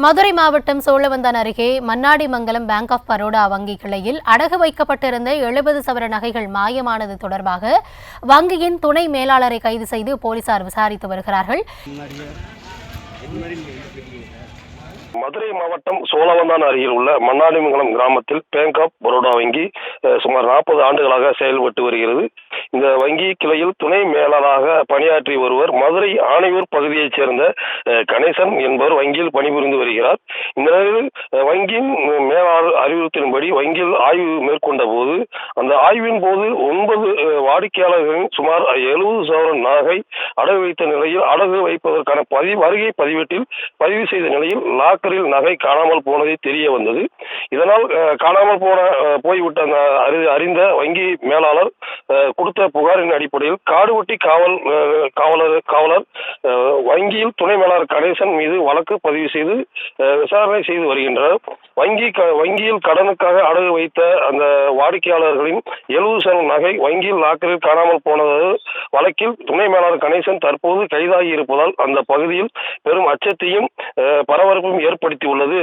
மதுரை மாவட்டம் சோழவந்தான் அருகே Mannadimangalam bank of Baroda வங்கி கிளையில் அடகு வைக்கப்பட்டிருந்த 70 சவர நகைகள் மாயமானது தொடர்பாக வங்கியின் துணை மேலாளரை கைது செய்து போலீசார் விசாரித்து வருகிறார்கள். மதுரை மாவட்டம் சோழவந்தான் அருகில் உள்ள மன்னாடிமங்கலம் கிராமத்தில் பேங்க் ஆஃப் பரோடா வங்கி சுமார் 40 ஆண்டுகளாக செயல்பட்டு வருகிறது. இந்த வங்கி கிளையில் துணை மேலாளராக பணியாற்றி ஒருவர் மதுரை ஆணையூர் பகுதியைச் சேர்ந்த கணேசன் என்பவர் வங்கியில் பணிபுரிந்து வருகிறார். இந்த நிலையில் வங்கியின் மேலாளர் அறிவுறுத்தின்படி வங்கியில் ஆய்வு மேற்கொண்ட போது அந்த ஆய்வின் போது 9 வாடிக்கையாளர்களின் சுமார் 70 சவரன் நகை அடகு வைத்த நிலையில் அடகு வைப்பதற்கான வருகை பதிவேட்டில் பதிவு செய்த நிலையில் லாக்கரில் நகை காணாமல் போனதை தெரிய வந்தது. இதனால் காணாமல் போய்விட்ட அறிந்த வங்கி மேலாளர் கொடுத்த புகாரின் அடிப்படையில் காடுவெட்டி காவலர் வங்கியில் துணை மேலாளர் கணேசன் மீது வழக்கு பதிவு செய்து விசாரணை செய்து வருகின்றனர். வங்கியில் கடனுக்காக அடகு வைத்த அந்த வாடிக்கையாளர்களின் 70 சவரன் நகை வங்கியில் லாக்கரில் காணாமல் போனது வழக்கில் துணை மேலாளர் கணேசன் தற்போது கைதாகி இருப்பதால் அந்த பகுதியில் பெரும் அச்சத்தையும் பரபரப்பும் ஏற்படுத்தியுள்ளது.